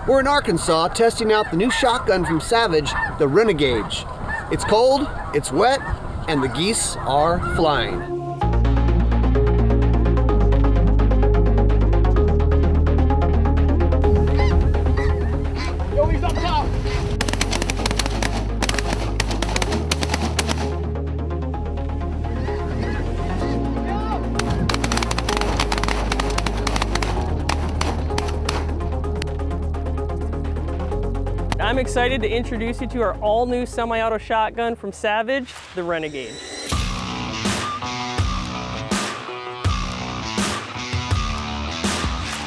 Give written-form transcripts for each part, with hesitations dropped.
We're in Arkansas testing out the new shotgun from Savage, the Renegade. It's cold, it's wet, and the geese are flying. I'm excited to introduce you to our all-new semi-auto shotgun from Savage, the Renegade.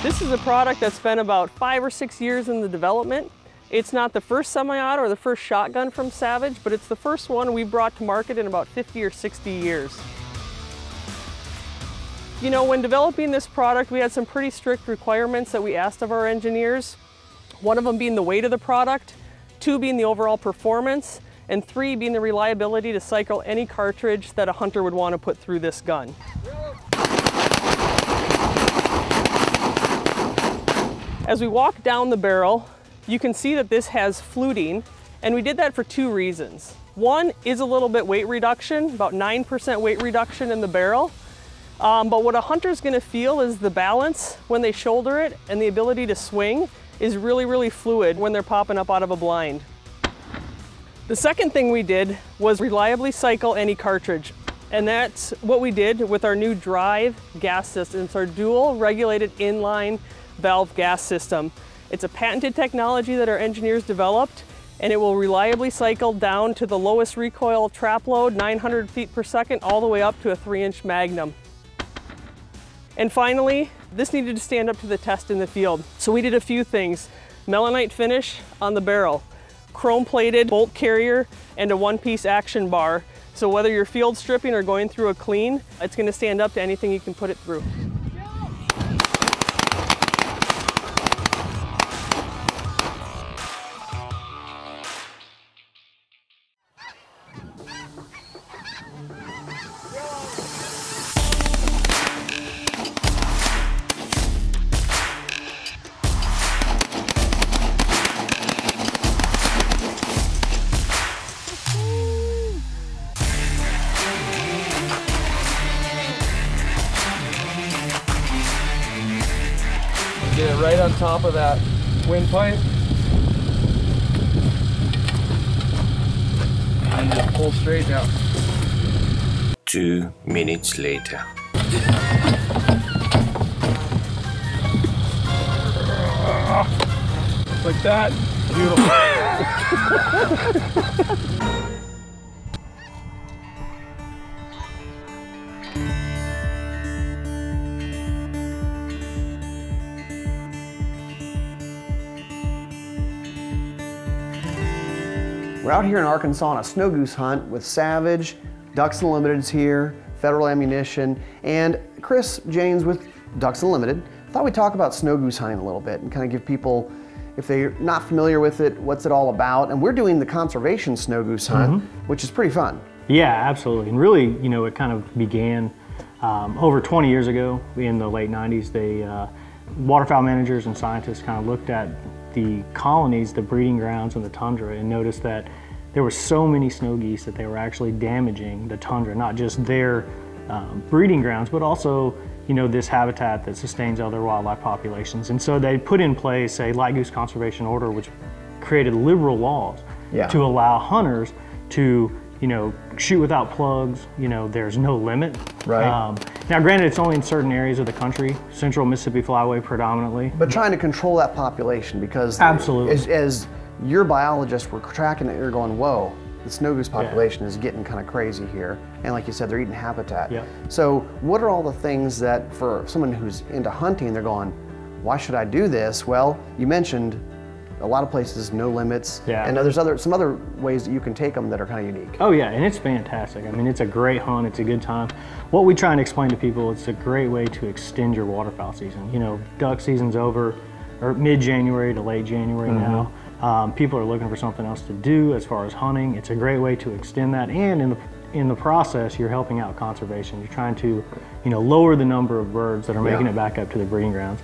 This is a product that's been about 5 or 6 years in the development. It's not the first semi-auto or the first shotgun from Savage, but it's the first one we brought to market in about 50 or 60 years. You know, when developing this product, we had some pretty strict requirements that we asked of our engineers. One of them being the weight of the product, 2 being the overall performance, and 3 being the reliability to cycle any cartridge that a hunter would want to put through this gun. As we walk down the barrel, you can see that this has fluting, and we did that for 2 reasons. One is a little bit weight reduction, about 9% weight reduction in the barrel. But what a hunter's going to feel is the balance when they shoulder it, and the ability to swing is really, really fluid when they're popping up out of a blind. The second thing we did was reliably cycle any cartridge. And that's what we did with our new Drive gas system. It's our dual regulated inline valve gas system. It's a patented technology that our engineers developed, and it will reliably cycle down to the lowest recoil trap load, 900 feet per second, all the way up to a 3-inch Magnum. And finally, this needed to stand up to the test in the field. So we did a few things. Melanite finish on the barrel, chrome plated bolt carrier, and a 1-piece action bar. So whether you're field stripping or going through a clean, it's going to stand up to anything you can put it through. Get it right on top of that windpipe. And just pull straight down. 2 minutes later. Like that. Beautiful. We're out here in Arkansas on a snow goose hunt with Savage, Ducks Unlimited's here, Federal Ammunition, and Chris Janes with Ducks Unlimited. I thought we'd talk about snow goose hunting a little bit and kind of give people, if they're not familiar with it, what's it all about. And we're doing the conservation snow goose hunt, which is pretty fun. Yeah, absolutely. And really, you know, it kind of began over 20 years ago in the late 90s. They, waterfowl managers and scientists kind of looked at the colonies, the breeding grounds in the tundra, and noticed that there were so many snow geese that they were actually damaging the tundra, not just their breeding grounds, but also, you know, this habitat that sustains other wildlife populations. And so they put in place a light goose conservation order, which created liberal laws to allow hunters to, you know, shoot without plugs. You know, there's no limit. Right. Now, granted, it's only in certain areas of the country, central Mississippi Flyway predominantly. But trying to control that population, because absolutely, as your biologists were tracking it, you're going, whoa, the snow goose population is getting kind of crazy here. And like you said, they're eating habitat. So what are all the things that, for someone who's into hunting, they're going, why should I do this? Well, you mentioned a lot of places, no limits. And there's some other ways that you can take them that are kind of unique. Oh yeah, and it's fantastic. I mean, it's a great hunt, it's a good time. What we try and explain to people, it's a great way to extend your waterfowl season. You know, duck season's over, or mid-January to late January now. People are looking for something else to do as far as hunting. It's a great way to extend that, and in the process, you're helping out conservation. You're trying to, you know, lower the number of birds that are making it back up to the breeding grounds.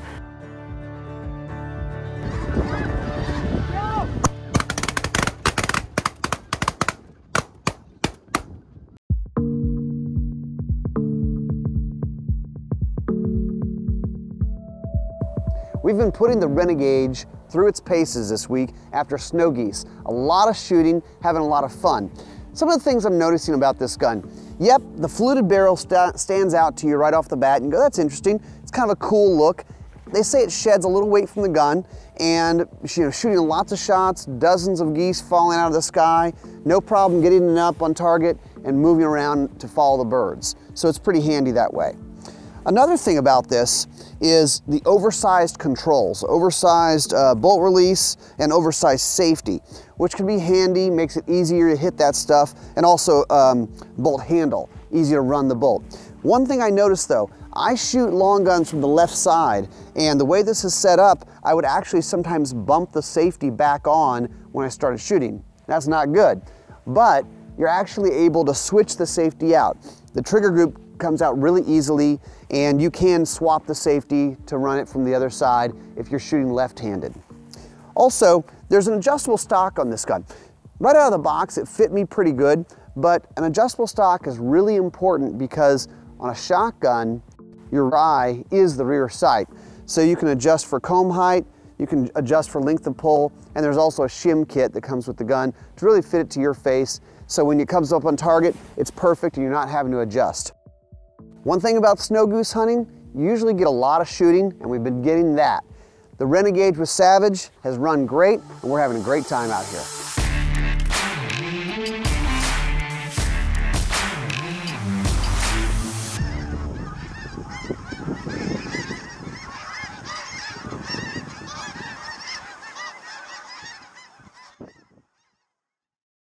We've been putting the Renegade through its paces this week after snow geese. A lot of shooting, having a lot of fun. Some of the things I'm noticing about this gun. Yep, the fluted barrel stands out to you right off the bat and go, that's interesting. It's kind of a cool look. They say it sheds a little weight from the gun, and shooting lots of shots, dozens of geese falling out of the sky, no problem getting it up on target and moving around to follow the birds. So it's pretty handy that way. Another thing about this is the oversized controls, oversized bolt release and oversized safety, which can be handy, makes it easier to hit that stuff, and also bolt handle, easy to run the bolt. One thing I noticed though, I shoot long guns from the left side, and the way this is set up, I would actually sometimes bump the safety back on when I started shooting. That's not good, but you're actually able to switch the safety out. The trigger group comes out really easily, and you can swap the safety to run it from the other side if you're shooting left-handed. Also, there's an adjustable stock on this gun. Right out of the box, it fit me pretty good, but an adjustable stock is really important because on a shotgun, your eye is the rear sight. So you can adjust for comb height, you can adjust for length of pull, and there's also a shim kit that comes with the gun to really fit it to your face. So when it comes up on target, it's perfect and you're not having to adjust. One thing about snow goose hunting, you usually get a lot of shooting, and we've been getting that. The Renegade with Savage has run great, and we're having a great time out here.